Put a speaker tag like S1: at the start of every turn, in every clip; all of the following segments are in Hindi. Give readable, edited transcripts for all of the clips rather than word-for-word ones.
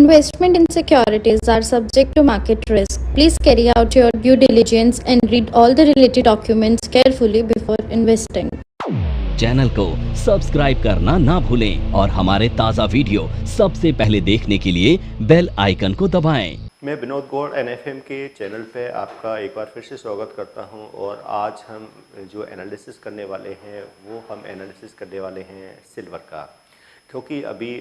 S1: Investment in securities are subject to market risk. Please carry out your due diligence and read all the related documents carefully before investing.
S2: Channel को सब्सक्राइब करना ना भूलें और हमारे ताज़ा वीडियो सबसे पहले देखने के लिए बेल आइकन को दबाएं।
S3: मैं विनोद गौड़ NFM के चैनल पे आपका एक बार फिर से स्वागत करता हूं और आज हम जो एनालिसिस करने वाले हैं वो हम एनालिसिस करने वाले हैं सिल्वर का, क्योंकि अभी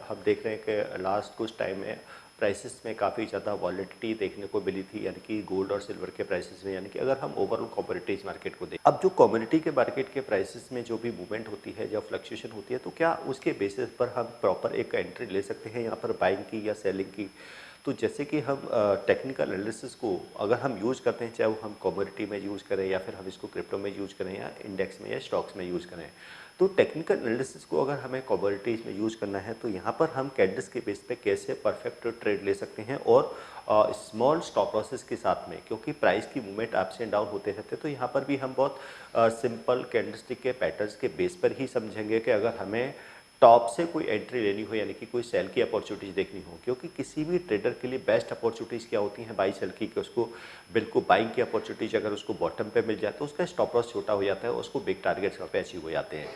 S3: हम देख रहे हैं कि लास्ट कुछ टाइम में प्राइसेस में काफ़ी ज़्यादा वॉलेटिलिटी देखने को मिली थी, यानी कि गोल्ड और सिल्वर के प्राइसेस में। यानी कि अगर हम ओवरऑल कमोडिटीज़ मार्केट को देखें, अब जो कमोडिटी के मार्केट के प्राइसेस में जो भी मूवमेंट होती है, जब फ्लक्चुएशन होती है, तो क्या उसके बेसिस पर हम प्रॉपर एक एंट्री ले सकते हैं यहाँ पर बाइंग की या सेलिंग की। तो जैसे कि हम टेक्निकल एनालिसिस को अगर हम यूज़ करते हैं, चाहे वो हम कमोडिटी में यूज़ करें या फिर हम इसको क्रिप्टो में यूज़ करें या इंडेक्स में या स्टॉक्स में यूज़ करें, तो टेक्निकल एनालिसिस को अगर हमें कमोडिटीज़ में यूज़ करना है तो यहाँ पर हम कैंडल्स के बेस पे कैसे परफेक्ट ट्रेड ले सकते हैं और स्मॉल स्टॉप लॉसेस के साथ में, क्योंकि प्राइस की मूवमेंट अप्स एंड डाउन होते रहते हैं। तो यहाँ पर भी हम बहुत सिंपल कैंडलस्टिक के पैटर्न्स के बेस पर ही समझेंगे कि अगर हमें टॉप से कोई एंट्री लेनी हो, यानी कि कोई सेल की अपॉर्चुनिटीज़ देखनी हो, क्योंकि किसी भी ट्रेडर के लिए बेस्ट अपॉर्चुनिटीज़ क्या होती हैं बाई सेल की, कि उसको बिल्कुल बाइंग की अपॉर्चुनिटीज अगर उसको बॉटम पे मिल जाए तो उसका स्टॉप लॉस छोटा हो जाता है, उसको बिग टारगेट्स वहाँ पे अचीव हो जाते हैं।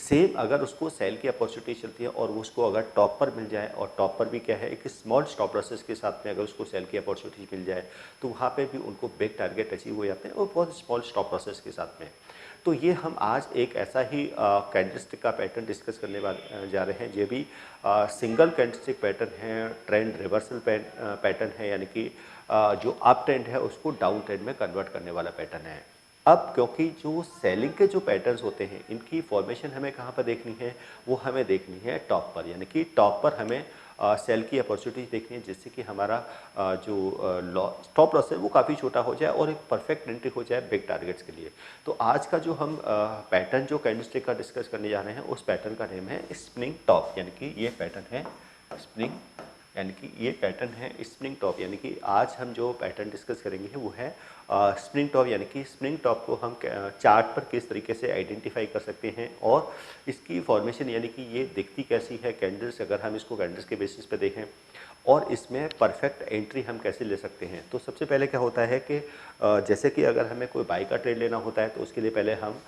S3: सेम अगर उसको सेल की अपॉर्चुनिटी चलती है और उसको अगर टॉप पर मिल जाए, और टॉप पर भी क्या है एक स्मॉल स्टॉप लॉसेस के साथ में अगर उसको सेल की अपॉर्चुनिटीज मिल जाए तो वहाँ पे भी उनको बिग टारगेट अचीव हो जाते हैं और बहुत स्मॉल स्टॉप लॉसेस के साथ में। तो ये हम आज एक ऐसा ही कैंडलस्टिक का पैटर्न डिस्कस करने जा रहे हैं। ये भी सिंगल कैंडलस्टिक पैटर्न है, ट्रेंड रिवर्सल पैटर्न है, यानी कि जो अप ट्रेंड है उसको डाउन ट्रेंड में कन्वर्ट करने वाला पैटर्न है। अब क्योंकि जो सेलिंग के जो पैटर्न्स होते हैं इनकी फॉर्मेशन हमें कहाँ पर देखनी है, वो हमें देखनी है टॉप पर, यानी कि टॉप पर हमें सेल की अपॉर्चुनिटीज देखनी है, जिससे कि हमारा जो स्टॉप लॉस है वो काफ़ी छोटा हो जाए और एक परफेक्ट एंट्री हो जाए बिग टारगेट्स के लिए। तो आज का जो हम पैटर्न जो कैंडलस्टिक का डिस्कस करने जा रहे हैं उस पैटर्न का नेम है स्प्रिंग टॉप, यानी कि ये पैटर्न है स्प्रिंग, यानी कि ये पैटर्न है स्प्रिंग टॉप। यानी कि आज हम जो पैटर्न डिस्कस करेंगे वो है स्प्रिंग टॉप, यानी कि स्प्रिंग टॉप को हम चार्ट पर किस तरीके से आइडेंटिफाई कर सकते हैं और इसकी फॉर्मेशन, यानी कि ये दिखती कैसी है कैंडल्स, अगर हम इसको कैंडल्स के बेसिस पे देखें और इसमें परफेक्ट एंट्री हम कैसे ले सकते हैं। तो सबसे पहले क्या होता है कि जैसे कि अगर हमें कोई बाई का ट्रेड लेना होता है तो उसके लिए पहले हम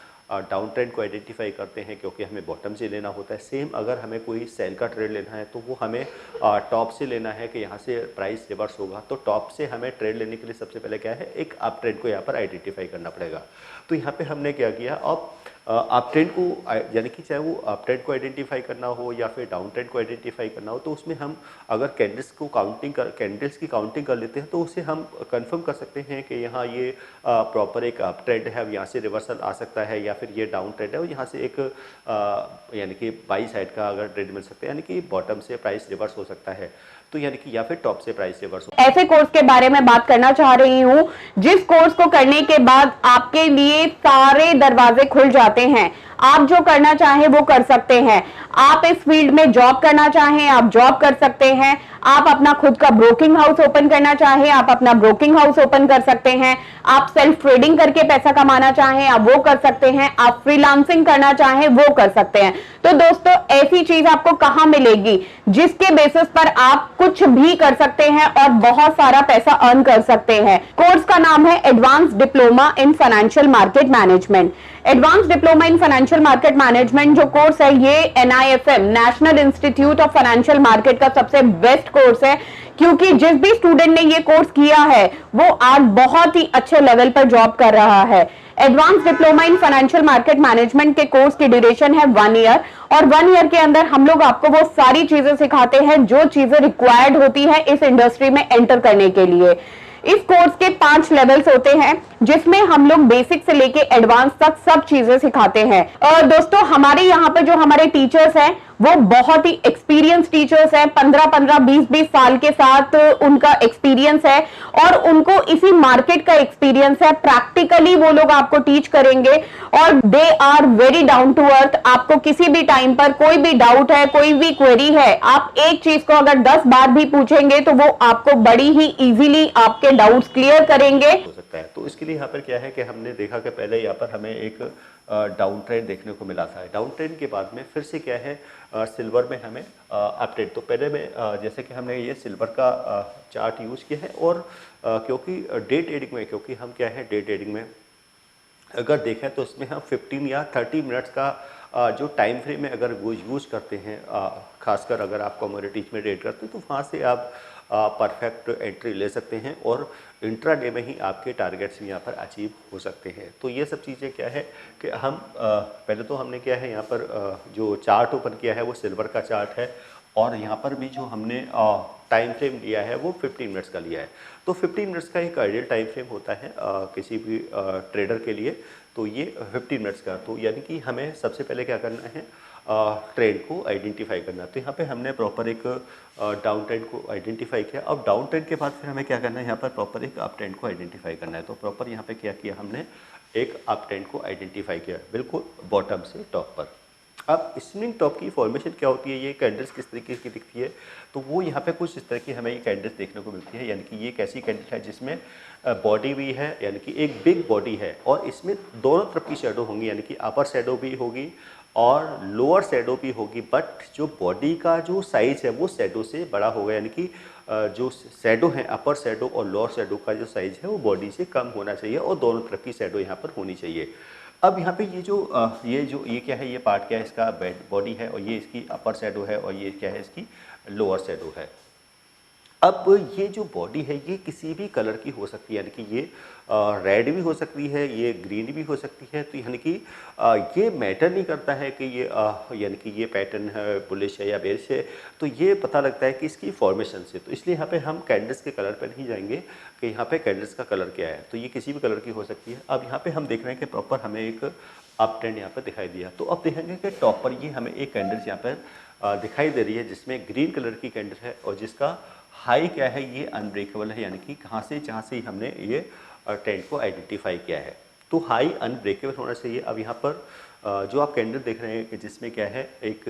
S3: डाउन ट्रेंड को आइडेंटिफाई करते हैं, क्योंकि हमें बॉटम से लेना होता है। सेम अगर हमें कोई सेल का ट्रेड लेना है तो वो हमें टॉप से लेना है कि यहाँ से प्राइस रिवर्स होगा। तो टॉप से हमें ट्रेड लेने के लिए सबसे पहले क्या है, एक अप ट्रेंड को यहाँ पर आइडेंटिफाई करना पड़ेगा। तो यहाँ पे हमने क्या किया, अब अप ट्रेंड को, यानी कि चाहे वो अप ट्रेंड को आइडेंटिफाई करना हो या फिर डाउन ट्रेंड को आइडेंटिफाई करना हो, तो उसमें हम अगर कैंडल्स की काउंटिंग कर लेते हैं तो उससे हम कंफर्म कर सकते हैं कि यहाँ ये प्रॉपर एक अप ट्रेंड है, अब यहाँ से रिवर्सल आ सकता है, या फिर ये डाउन ट्रेंड है और यहाँ से एक यानी कि बाई साइड का अगर ट्रेड मिल सकता है, यानी कि बॉटम से प्राइस रिवर्स हो सकता है, तो यानी कि या फिर टॉप से प्राइस रिवर्स हो।
S4: ऐसे कोर्स के बारे में बात करना चाह रही हूं जिस कोर्स को करने के बाद आपके लिए सारे दरवाजे खुल जाते हैं, आप जो करना चाहें वो कर सकते हैं। आप इस फील्ड में जॉब करना चाहें आप जॉब कर सकते हैं, आप अपना खुद का ब्रोकिंग हाउस ओपन करना चाहें आप अपना ब्रोकिंग हाउस ओपन कर सकते हैं, आप सेल्फ ट्रेडिंग करके पैसा कमाना चाहें आप वो कर सकते हैं, आप फ्रीलांसिंग करना चाहें वो कर सकते हैं। तो दोस्तों ऐसी चीज आपको कहां मिलेगी जिसके बेसिस पर आप कुछ भी कर सकते हैं और बहुत सारा पैसा अर्न कर सकते हैं। कोर्स का नाम है advance diploma in financial market management. Advance diploma in financial market management जो कोर्स है ये NIFM national institute of financial market का सबसे बेस्ट कोर्स है, क्योंकि जिस भी स्टूडेंट ने ये कोर्स किया है वो आज बहुत ही अच्छे लेवल पर जॉब कर रहा है। Advance diploma in financial market management के कोर्स की ड्यूरेशन है 1 ईयर और 1 ईयर के अंदर हम लोग आपको वो सारी चीजें सिखाते हैं जो चीजें रिक्वायर्ड होती है इस इंडस्ट्री में एंटर करने के लिए। इस कोर्स के 5 लेवल्स होते हैं जिसमें हम लोग बेसिक से लेके एडवांस तक सब चीजें सिखाते हैं। और दोस्तों हमारे यहाँ पे जो हमारे टीचर्स हैं वो बहुत ही एक्सपीरियंस टीचर्स हैं, 15-15, 20-20 साल के साथ उनका एक्सपीरियंस है और उनको इसी मार्केट का एक्सपीरियंस है। प्रैक्टिकली वो लोग आपको टीच करेंगे और they are very down to earth. आपको किसी भी टाइम पर कोई भी डाउट है, कोई भी क्वेरी है, आप एक चीज को अगर 10 बार भी पूछेंगे तो वो आपको बड़ी ही इजीली आपके डाउट्स क्लियर करेंगे।
S3: हो सकता है। तो इसके लिए यहाँ पर क्या है कि हमने देखा कि पहले यहाँ पर हमें एक डाउन ट्रेंड देखने को मिला था। डाउन ट्रेंड के बाद में फिर से क्या है सिल्वर में हमें अप ट्रेंड। तो पहले में जैसे कि हमने ये सिल्वर का चार्ट यूज़ किया है और क्योंकि डे ट्रेडिंग में, क्योंकि हम क्या है डे ट्रेडिंग में अगर देखें तो उसमें हम 15 या 30 मिनट्स का जो टाइम फ्रेम में अगर वो यूज़ करते हैं, खासकर अगर आप कमोडिटीज में ट्रेड करते हैं तो वहाँ से आप परफेक्ट एंट्री ले सकते हैं और इंट्राडे में ही आपके टारगेट्स यहाँ पर अचीव हो सकते हैं। तो ये सब चीज़ें क्या है कि हम पहले तो हमने क्या है यहाँ पर जो चार्ट ओपन किया है वो सिल्वर का चार्ट है और यहाँ पर भी जो हमने टाइम फ्रेम लिया है वो 15 मिनट्स का लिया है। तो 15 मिनट्स का एक आइडियल टाइम फ्रेम होता है किसी भी ट्रेडर के लिए। तो ये 15 मिनट्स का, तो यानी कि हमें सबसे पहले क्या करना है ट्रेंड को आइडेंटिफाई करना। तो यहाँ पे हमने प्रॉपर एक डाउन ट्रेंड को आइडेंटिफाई किया। अब डाउन ट्रेंड के बाद फिर हमें क्या करना है, यहाँ पर प्रॉपर एक अप ट्रेंड को आइडेंटिफाई करना है। तो प्रॉपर यहाँ पे क्या किया हमने, एक अप ट्रेंड को आइडेंटिफाई किया बिल्कुल बॉटम से टॉप पर। अब स्विंग टॉप की फॉर्मेशन क्या होती है, ये कैंडल्स किस तरीके की दिखती है, तो वो यहाँ पे कुछ इस तरह की हमें ये कैंडल्स देखने को मिलती है। यानी कि ये एक ऐसी कैंडल है जिसमें बॉडी भी है, यानी कि एक बिग बॉडी है और इसमें दोनों तरफ की शेडो होंगी, यानी कि अपर शेडो भी होगी और लोअर शेडो भी होगी। बट जो बॉडी का जो साइज है वो शेडो से बड़ा होगा, यानी कि जो शेडो है अपर शेडो और लोअर शेडो का जो साइज है वो बॉडी से कम होना चाहिए और दोनों तरफ की शेडो यहाँ पर होनी चाहिए। अब यहाँ पे ये क्या है, ये पार्ट क्या है, इसका बॉडी है और ये इसकी अपर शेडो है और ये क्या है, इसकी लोअर शेडो है। अब ये जो बॉडी है ये किसी भी कलर की हो सकती है, यानी कि ये रेड भी हो सकती है, ये ग्रीन भी हो सकती है। तो यानी कि ये मैटर नहीं करता है कि ये यानी कि ये पैटर्न है बुलिश है या बेरिश है, तो ये पता लगता है कि इसकी फॉर्मेशन से। तो इसलिए यहाँ पे हम कैंडल्स के कलर पर नहीं जाएंगे कि यहाँ पे कैंडल्स का कलर क्या है, तो ये किसी भी कलर की हो सकती है। अब यहाँ पे हम देख रहे हैं कि प्रॉपर हमें एक अप ट्रेंड यहाँ पर दिखाई दिया। तो अब देखेंगे कि टॉप पर ये हमें एक कैंडल्स यहाँ पर दिखाई दे रही है जिसमें ग्रीन कलर की कैंडल है और जिसका हाई क्या है, ये अनब्रेकेबल है, यानी कि जहाँ से हमने ये ट्रेंड को आइडेंटिफाई किया है। तो हाई अनब्रेकेबल होना चाहिए। अब यहाँ पर जो आप कैंडल देख रहे हैं कि जिसमें क्या है, एक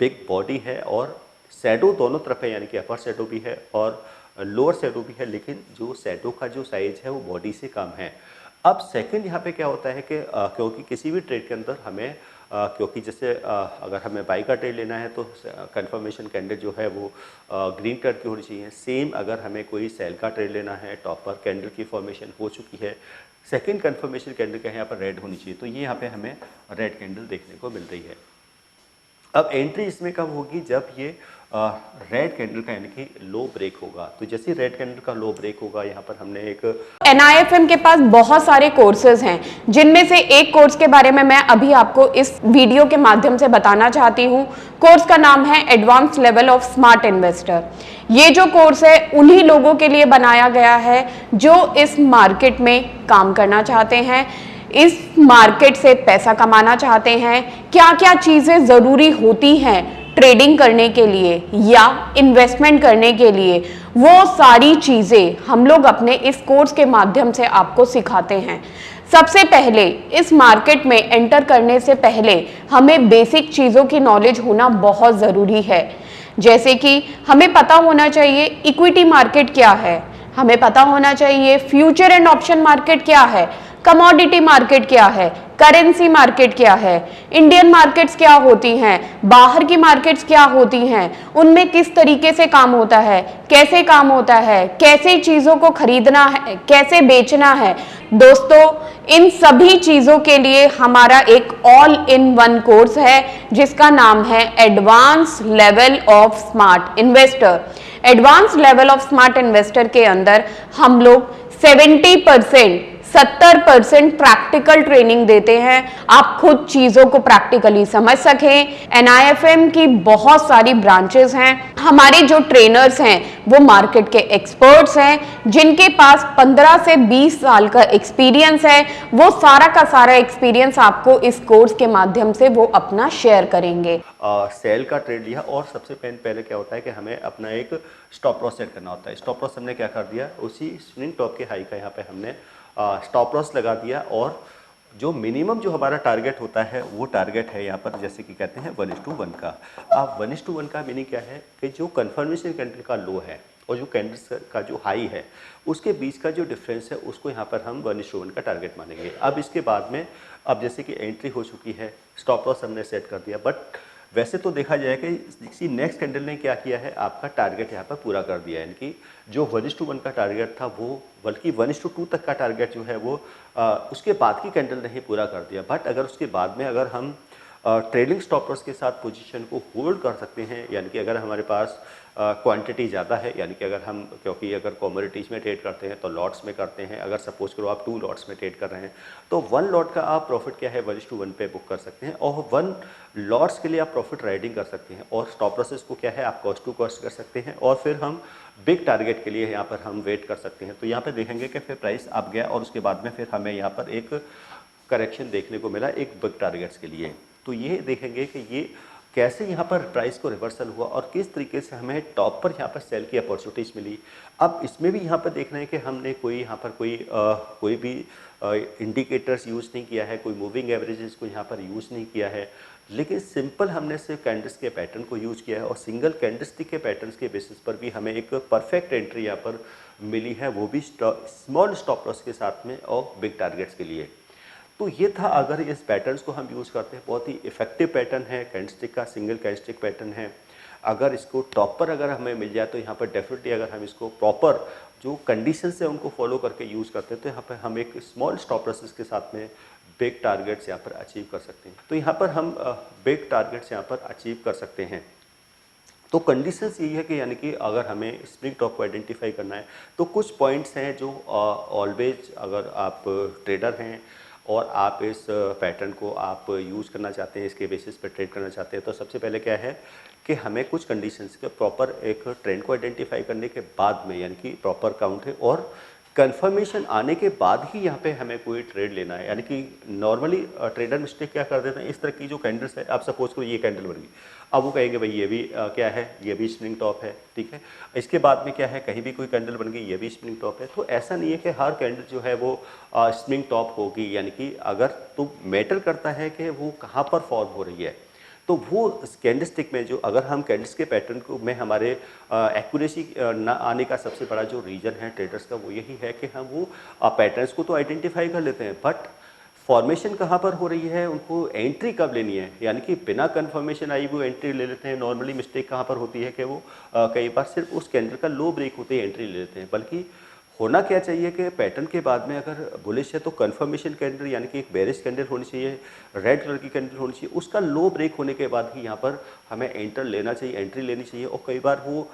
S3: बिग बॉडी है और शैडो दोनों तरफ है, यानी कि अपर शैडो भी है और लोअर शैडो भी है, लेकिन जो शैडो का जो साइज है वो बॉडी से कम है। अब सेकंड यहाँ पे क्या होता है कि क्योंकि किसी भी ट्रेड के अंदर हमें क्योंकि जैसे अगर हमें बाई का ट्रेड लेना है तो कंफर्मेशन कैंडल जो है वो ग्रीन कलर की होनी चाहिए। सेम अगर हमें कोई सेल का ट्रेड लेना है, टॉप पर कैंडल की फॉर्मेशन हो चुकी है, सेकंड कंफर्मेशन कैंडल क्या है, यहाँ पर रेड होनी चाहिए। तो ये यहाँ पे हमें रेड कैंडल देखने को मिल रही है। अब एंट्री इसमें कब होगी, जब ये रेड कैंडल का यानी कि लो ब्रेक होगा। तो जैसे रेड कैंडल का लो ब्रेक होगा, यहाँ पर हमने एक
S4: NIFM के पास बहुत सारे कोर्सेज हैं, जिनमें से एक कोर्स के बारे में मैं अभी आपको इस वीडियो के माध्यम से बताना चाहती हूँ। कोर्स का नाम है advance level of smart investor. ये जो कोर्स है उन्हीं लोगों के लिए बनाया गया है जो इस मार्केट में काम करना चाहते हैं, इस मार्केट से पैसा कमाना चाहते हैं। क्या क्या चीजें जरूरी होती हैं ट्रेडिंग करने के लिए या इन्वेस्टमेंट करने के लिए, वो सारी चीजें हम लोग अपने इस कोर्स के माध्यम से आपको सिखाते हैं। सबसे पहले इस मार्केट में एंटर करने से पहले हमें बेसिक चीजों की नॉलेज होना बहुत जरूरी है। जैसे कि हमें पता होना चाहिए इक्विटी मार्केट क्या है, हमें पता होना चाहिए फ्यूचर एंड ऑप्शन मार्केट क्या है, कमोडिटी मार्केट क्या है, करेंसी मार्केट क्या है, इंडियन मार्केट्स क्या होती हैं, बाहर की मार्केट्स क्या होती हैं, उनमें किस तरीके से काम होता है, कैसे काम होता है, कैसे चीजों को खरीदना है, कैसे बेचना है। दोस्तों, इन सभी चीजों के लिए हमारा एक ऑल इन वन कोर्स है जिसका नाम है advance level of smart investor. Advance level of smart investor के अंदर हम लोग 70% प्रैक्टिकल ट्रेनिंग देते हैं। आप खुद चीजों को प्रैक्टिकली समझ सकें। NIFM की बहुत सारी ब्रांचेस हैं। हमारे जो ट्रेनर्स हैं वो मार्केट के एक्सपर्ट्स हैं, जिनके पास 15 से 20 साल का एक्सपीरियंस है। वो सारा का सारा एक्सपीरियंस आपको इस कोर्स के माध्यम से वो अपना शेयर करेंगे।
S3: सेल का ट्रेड लिया और सबसे पहले क्या होता है कि हमें अपना एक स्टॉप लॉस सेट करना होता है। स्टॉप लॉस हमने क्या कर दिया, उसी स्विंग टॉप के हाई का यहाँ पे हमने स्टॉप लॉस लगा दिया और जो मिनिमम जो हमारा टारगेट होता है वो टारगेट है यहाँ पर जैसे कि कहते हैं 1:1 का। अब 1:1 का मीनिंग क्या है कि जो कन्फर्मेशन कैंडल का लो है और जो कैंडल्स का जो हाई है उसके बीच का जो डिफरेंस है उसको यहाँ पर हम 1:1 का टारगेट मानेंगे। अब इसके बाद में अब जैसे कि एंट्री हो चुकी है, स्टॉप लॉस हमने सेट कर दिया, बट वैसे तो देखा जाए कि किसी नेक्स्ट कैंडल ने क्या किया है, आपका टारगेट यहाँ पर पूरा कर दिया है। यानी कि जो 1:1 का टारगेट था वो बल्कि 1:2 तक का टारगेट जो है वो उसके बाद की कैंडल ने ही पूरा कर दिया। बट अगर उसके बाद में अगर हम ट्रेलिंग स्टॉप लॉस के साथ पोजीशन को होल्ड कर सकते हैं, यानी कि अगर हमारे पास क्वांटिटी ज़्यादा है, यानी कि अगर हम, क्योंकि अगर कमोडिटीज़ में ट्रेड करते हैं तो लॉट्स में करते हैं, अगर सपोज करो आप 2 लॉट्स में ट्रेड कर रहे हैं तो 1 लॉट का आप प्रॉफिट क्या है 1:1 पे बुक कर सकते हैं, और 1 लॉट्स के लिए आप प्रॉफिट राइडिंग कर सकते हैं, और स्टॉप लॉसेस को क्या है आप कॉस्ट टू कॉस्ट कर सकते हैं, और फिर हम बिग टारगेट के लिए यहाँ पर हम वेट कर सकते हैं। तो यहाँ पर देखेंगे कि फिर प्राइस अप गया और उसके बाद में फिर हमें यहाँ पर एक करेक्शन देखने को मिला एक बिग टारगेट्स के लिए। तो ये देखेंगे कि ये कैसे यहाँ पर प्राइस को रिवर्सल हुआ और किस तरीके से हमें टॉप पर यहाँ पर सेल की अपॉर्चुनिटीज़ मिली। अब इसमें भी यहाँ पर देखना है कि हमने कोई यहाँ पर कोई भी इंडिकेटर्स यूज़ नहीं किया है, कोई मूविंग एवरेजेस को यहाँ पर यूज़ नहीं किया है, लेकिन सिंपल हमने सिर्फ कैंडल्स के पैटर्न को यूज़ किया है, और सिंगल कैंडलस्टिक के पैटर्न्स के बेसिस पर भी हमें एक परफेक्ट एंट्री यहाँ पर मिली है, वो भी स्मॉल स्टॉप लॉस के साथ में और बिग टारगेट्स के लिए। तो ये था, अगर इस पैटर्न्स को हम यूज़ करते हैं, बहुत ही इफेक्टिव पैटर्न है कैंडलस्टिक का, सिंगल कैंडलस्टिक पैटर्न है। अगर इसको टॉप पर अगर हमें मिल जाए तो यहाँ पर डेफिनेटली अगर हम इसको प्रॉपर जो कंडीशंस है उनको फॉलो करके यूज़ करते हैं तो यहाँ पर हम एक स्मॉल स्टॉप लॉसेस के साथ में बिग टारगेट्स यहाँ पर अचीव कर सकते हैं। तो यहाँ पर हम बिग टारगेट्स यहाँ पर अचीव कर सकते हैं। तो कंडीशंस यही है कि यानी कि अगर हमें स्प्रिंग टॉप को आइडेंटिफाई करना है तो कुछ पॉइंट्स हैं जो ऑलवेज, अगर आप ट्रेडर हैं और आप इस पैटर्न को आप यूज़ करना चाहते हैं, इसके बेसिस पर ट्रेड करना चाहते हैं, तो सबसे पहले क्या है कि हमें कुछ कंडीशंस के प्रॉपर एक ट्रेंड को आइडेंटिफाई करने के बाद में, यानी कि प्रॉपर काउंट है और कंफर्मेशन आने के बाद ही यहाँ पे हमें कोई ट्रेड लेना है। यानी कि नॉर्मली ट्रेडर मिस्टेक क्या कर देते हैं, इस तरह की जो कैंडल्स है, आप सपोज करो ये कैंडल बन गई, अब वो कहेंगे भाई ये भी क्या है, ये भी स्प्रिंग टॉप है, ठीक है। इसके बाद में क्या है, कहीं भी कोई कैंडल बन गई, ये भी स्प्रिंग टॉप है। तो ऐसा नहीं है कि हर कैंडल जो है वो स्प्रिंग टॉप होगी, यानी कि अगर तो मैटर करता है कि वो कहाँ पर फॉर्म हो रही है। तो वो कैंडलस्टिक में जो, अगर हम कैंडल्स के पैटर्न को में हमारे एक्यूरेसी ना आने का सबसे बड़ा जो रीज़न है ट्रेडर्स का, वो यही है कि हम वो पैटर्न्स को तो आइडेंटिफाई कर लेते हैं, बट फॉर्मेशन कहाँ पर हो रही है, उनको एंट्री कब लेनी है, यानी कि बिना कंफर्मेशन आई वो एंट्री ले लेते हैं। नॉर्मली मिस्टेक कहाँ पर होती है कि वो कई बार सिर्फ उस कैंडल का लो ब्रेक होते ही एंट्री ले लेते हैं, बल्कि होना क्या चाहिए कि पैटर्न के बाद में अगर बुलिश है तो कंफर्मेशन कैंडल, यानी कि एक बेरिश कैंडल होनी चाहिए, रेड कलर की कैंडल होनी चाहिए, उसका लो ब्रेक होने के बाद ही यहाँ पर हमें एंटर लेना चाहिए, एंट्री लेनी चाहिए। और कई बार वो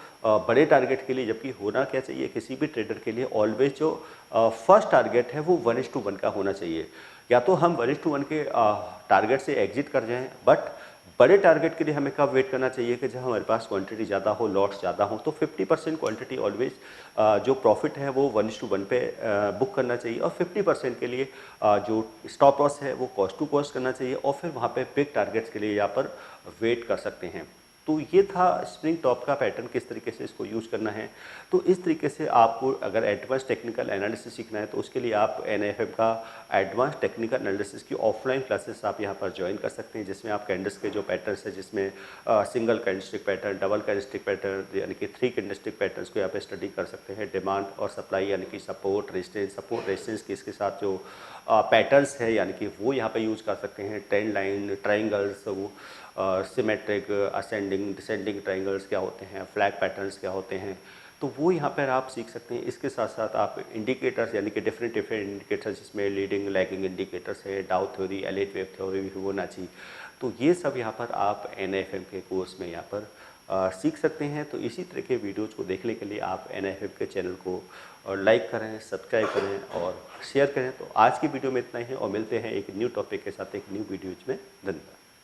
S3: बड़े टारगेट के लिए, जबकि होना क्या चाहिए किसी भी ट्रेडर के लिए, ऑलवेज जो फर्स्ट टारगेट है वो 1:1 का होना चाहिए। या तो हम 1:1 के टारगेट से एग्जिट कर जाएँ, बट बड़े टारगेट के लिए हमें कब वेट करना चाहिए कि जब हमारे पास क्वांटिटी ज़्यादा हो, लॉट्स ज़्यादा हो, तो 50% क्वांटिटी ऑलवेज जो प्रॉफिट है वो 1:1 पे बुक करना चाहिए, और 50% के लिए जो स्टॉप लॉस है वो कॉस्ट टू कॉस्ट करना चाहिए, और फिर वहाँ पे बिग टारगेट्स के लिए यहाँ पर वेट कर सकते हैं। तो ये था स्प्रिंग टॉप का पैटर्न, किस तरीके से इसको यूज़ करना है। तो इस तरीके से आपको अगर एडवांस टेक्निकल एनालिसिस सीखना है तो उसके लिए आप NFM का एडवांस टेक्निकल एनालिसिस की ऑफलाइन क्लासेस आप यहाँ पर ज्वाइन कर सकते हैं, जिसमें आप कैंडल्स के जो पैटर्न्स है, जिसमें single candlestick pattern, double candlestick pattern, यानी कि 3 कैंडलस्टिक पैटर्न्स को यहाँ पर स्टडी कर सकते हैं। डिमांड और सप्लाई, यानी कि सपोर्ट रेजिस्टेंस के इसके साथ जो पैटर्न्स है, यानी कि वो यहाँ पर यूज़ कर सकते हैं। ट्रेंड लाइन, ट्राइंगल्स, वो सिमेट्रिक, असेंडिंग, डिसेंडिंग ट्रायंगल्स क्या होते हैं, फ्लैग पैटर्न्स क्या होते हैं, तो वो यहाँ पर आप सीख सकते हैं। इसके साथ साथ आप इंडिकेटर्स, यानी कि डिफरेंट इंडिकेटर्स, जिसमें लीडिंग लैगिंग इंडिकेटर्स है, डाउ theory, elite wave theory, Fibonacci, तो ये सब यहाँ पर आप NFM के कोर्स में यहाँ पर सीख सकते हैं। तो इसी तरह के वीडियोज़ को देखने के लिए आप NFM के चैनल को लाइक करें, सब्सक्राइब करें और शेयर करें। तो आज की वीडियो में इतना ही है, और मिलते हैं एक न्यू टॉपिक के साथ एक न्यू वीडियोज़ में। धन्यवाद।